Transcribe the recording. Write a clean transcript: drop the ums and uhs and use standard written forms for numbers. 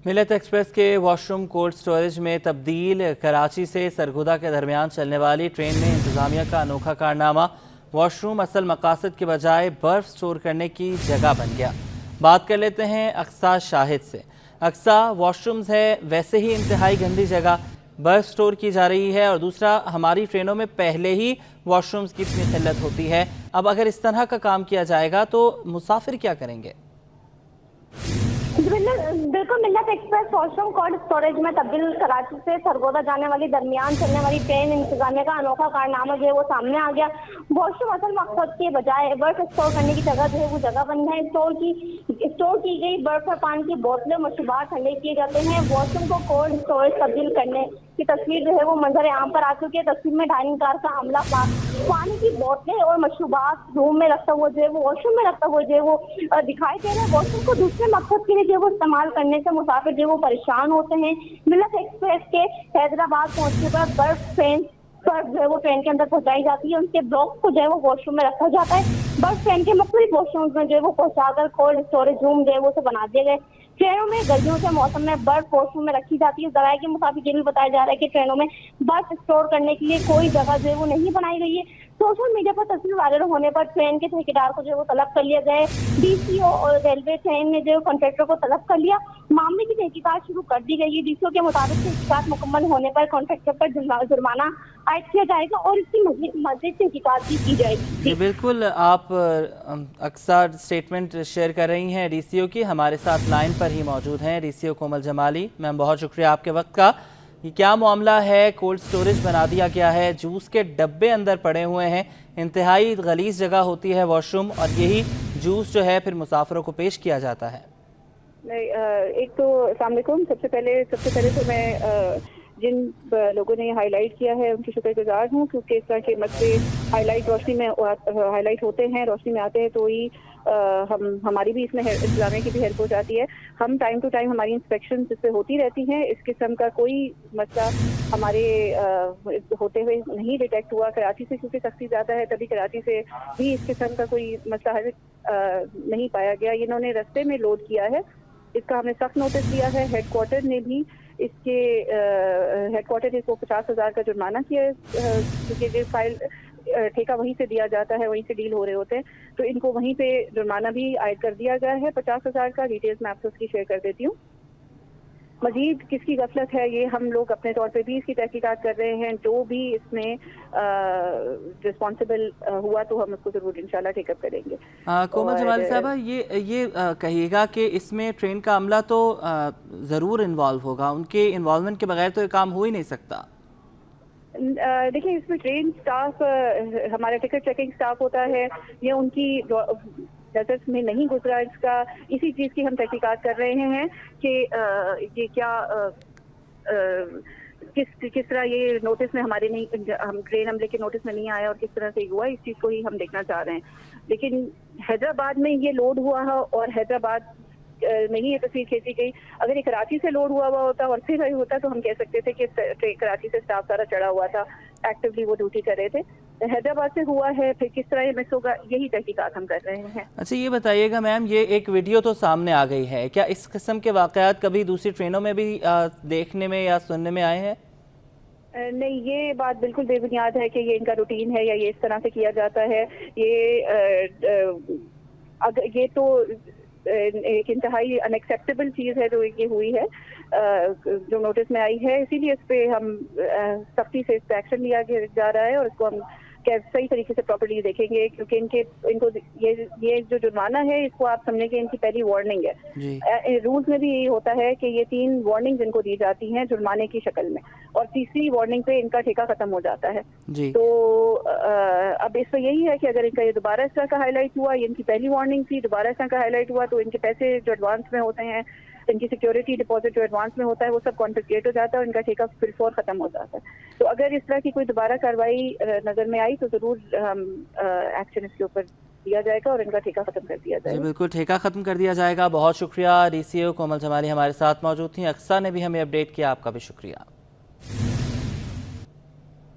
मिलत एक्सप्रेस के washroom cold storage में तब्दील। कराची से सरगोदा के दरमियान चलने वाली ट्रेन में इंतजामिया का अनोखा कारनामा। वॉशरूम असल मकासद के बजाय बर्फ स्टोर करने की जगह बन गया। बात कर लेते हैं अक्सा शाहिद से। अक्सा, वॉशरूम्स है वैसे ही इंतहाई गंदी जगह, बर्फ स्टोर की जा रही है, और दूसरा हमारी ट्रेनों में पहले ही वॉशरूम्स की इतनी किल्लत होती है। अब अगर इस तरह का काम किया जाएगा तो मुसाफिर क्या करेंगे? बिल्कुल, मिलत एक्सप्रेस वॉशरूम कोल्ड स्टोरेज में तब्दील। कराची से सरगोदा जाने वाली दरमियान चलने वाली ट्रेन इंतजामिया का अनोखा कारनामा जो है वो सामने आ गया। वॉशरूम असल मकसद के बजाय बर्फ स्टोर करने की जगह जो है वो जगह बनी है। स्टोर की गई बर्फ और पानी की बोतलें मशरूबात ठंडे किए जाते हैं। वॉशरूम को कोल्ड स्टोरेज तब्दील करने की तस्वीर जो है वो मंजर आम पर आ चुकी है। तस्वीर में डाइनिंग कार का हमला, पानी की बोतलें और मशरूबात रूम में रखता हुआ जो है वो वॉशरूम में रखता हुआ जो है वो दिखाई दे रहा है। वॉशरूम को दूसरे मकसद के लिए जो है वो इस्तेमाल करने से मुसाफिर जो है वो परेशान होते हैं। मिलत एक्सप्रेस के हैदराबाद पहुंचने पर बर्फ ट्रेन पर जो है वो ट्रेन के अंदर पहुंचाई जाती है। उनके ब्लॉक को जो है वो वॉशरूम में रखा जाता है। बर्फ ट्रेन के मुख्तलिफ वॉशरूम में जो है वो पहुंचाकर कोल्ड स्टोरेज रूम जो है वो बना दिए गए। ट्रेनों में गर्मियों के मौसम में बर्फ वॉशरूम में रखी जाती है। जराये के मुताबिक ये भी बताया जा रहा है कि ट्रेनों में बर्फ स्टोर करने के लिए कोई जगह जो है वो नहीं बनाई गई है। सोशल मीडिया पर तस्वीर वायरल होने पर ट्रेन के ठेकेदार को जो है वो तलब कर लिया गया। डीसीओ और रेलवे ट्रेन ने जो कॉन्ट्रैक्टर को तलब कर लिया। मामले की तहकीकात शुरू कर दी गई है। डीसीओ के मुताबिक तहकीकात मुकम्मल होने पर कॉन्ट्रैक्टर पर जुर्माना आयद किया जाएगा और इसकी मज़ीद तहकीकात भी की जाएगी। जी बिल्कुल, आप अक्सर स्टेटमेंट शेयर कर रही हैं डीसीओ की। हमारे साथ लाइन पर ही मौजूद हैं डीसीओ कोमल जमाली। मैम, बहुत शुक्रिया आपके वक्त का। ये क्या मामला है? कोल्ड स्टोरेज बना दिया गया है, जूस के डब्बे अंदर पड़े हुए हैं, इंतहाई गलीज जगह होती है वॉशरूम, और यही जूस जो है फिर मुसाफिरों को पेश किया जाता है। नहीं, एक तो अस्सलाम वालेकुम। सबसे पहले तो मैं जिन लोगों ने हाईलाइट किया है उनकी शुक्रगुजार हूँ, क्योंकि इस तरह के मसले हाईलाइट हाईलाइट होते हैं, रोशनी में आते हैं, तो ही हमारी भी इसमें इंतजामिया की भी हेल्प हो जाती है। हम टाइम टू टाइम हमारी इंस्पेक्शन इससे होती रहती हैं। इस किस्म का कोई मसला हमारे होते हुए नहीं डिटेक्ट हुआ। कराची से क्योंकि सख्ती ज़्यादा है, तभी कराची से भी इस किस्म का कोई मसला नहीं पाया गया। इन्होंने रस्ते में लोड किया है, इसका हमने सख्त नोटिस दिया है। हेडक्वार्टर ने भी इसके हेडक्वार्टर ने इसको 50,000 का जुर्माना किया है, क्योंकि ये फाइल ठेका वहीं से दिया जाता है, वहीं से डील हो रहे होते हैं, तो इनको वहीं पे जुर्माना भी आयद कर दिया गया है 50,000 का। डिटेल्स मैं आपसे उसकी शेयर कर देती हूँ। मजीद किसकी गफलत है ये हम लोग अपने तौर पे भी इसकी तहकीकात कर रहे हैं। जो भी इसमें रिस्पॉन्सिबल हुआ तो हम उसको जरूर इंशाल्लाह टेकअप करेंगे। कोमल जमाली साहबा, ये कहिएगा कि इसमें ट्रेन का अमला तो ज़रूर इन्वॉल्व होगा, उनके इन्वॉल्वमेंट के बगैर तो ये काम हो ही नहीं सकता। देखिए, इसमें ट्रेन स्टाफ, हमारा टिकट चेकिंग स्टाफ होता है, ये उनकी नजर में नहीं गुजरा। इसी चीज की हम तहकीकात कर रहे हैं कि ये क्या किस तरह ये नोटिस में हमारे नहीं, हम ट्रेन हमले के नोटिस में नहीं आया और किस तरह से हुआ, इस चीज को ही हम देखना चाह रहे हैं। लेकिन हैदराबाद में ये लोड हुआ है और हैदराबाद नहीं ये तस्वीर खींची गई। अगर ये कराची से लोड हुआ होता और फिर होता तो हम कह सकते थे कि कराची से स्टाफ सारा चढ़ा हुआ था, एक्टिवली वो ड्यूटी कर रहे थे। हैदराबाद से हुआ है, फिर किस तरह ये मिस होगा, यही तहकीकात हम कर रहे हैं। अच्छा, ये बताइएगा मैम, ये एक वीडियो तो सामने आ गई है, क्या इस किस्म के वाकयात कभी दूसरी ट्रेनों में भी देखने में या सुनने में आए हैं? नहीं, ये बात बिल्कुल बेबुनियाद है कि ये इनका रूटीन है या ये इस तरह से किया जाता है। ये तो एक इंतहाई अनएक्सेप्टेबल चीज़ है जो ये हुई है, जो नोटिस में आई है। इसीलिए इस पे हम सख्ती से इस पे एक्शन लिया जा रहा है और इसको हम सही तरीके से प्रॉपर्ली देखेंगे, क्योंकि इनको ये जो जुर्माना है इसको आप समझे कि इनकी पहली वार्निंग है। रूल्स में भी यही होता है कि ये 3 वार्निंग्स इनको दी जाती हैं जुर्माने की शक्ल में, और तीसरी वार्निंग पे इनका ठेका खत्म हो जाता है। तो अब इस पर यही है कि अगर इनका ये दोबारा इस तरह का हाईलाइट हुआ, ये इनकी पहली वार्निंग थी, दोबारा इस तरह का हाईलाइट हुआ, तो इनके पैसे जो एडवांस में होते हैं, इनकी सिक्योरिटी डिपॉजिट जो एडवांस में होता है, वो सब कॉन्फिस्केट हो जाता है और इनका ठेका फिर फौर खत्म हो जाता है। तो अगर इस तरह की कोई दोबारा कार्रवाई नजर में आई तो जरूर एक्शन इसके ऊपर दिया जाएगा और इनका ठेका खत्म कर दिया जाएगा। जी बिल्कुल, ठेका खत्म कर दिया जाएगा। बहुत शुक्रिया। डीसीओ कोमल जमाली हमारे साथ मौजूद थी। अक्सा ने भी हमें अपडेट किया, आपका भी शुक्रिया।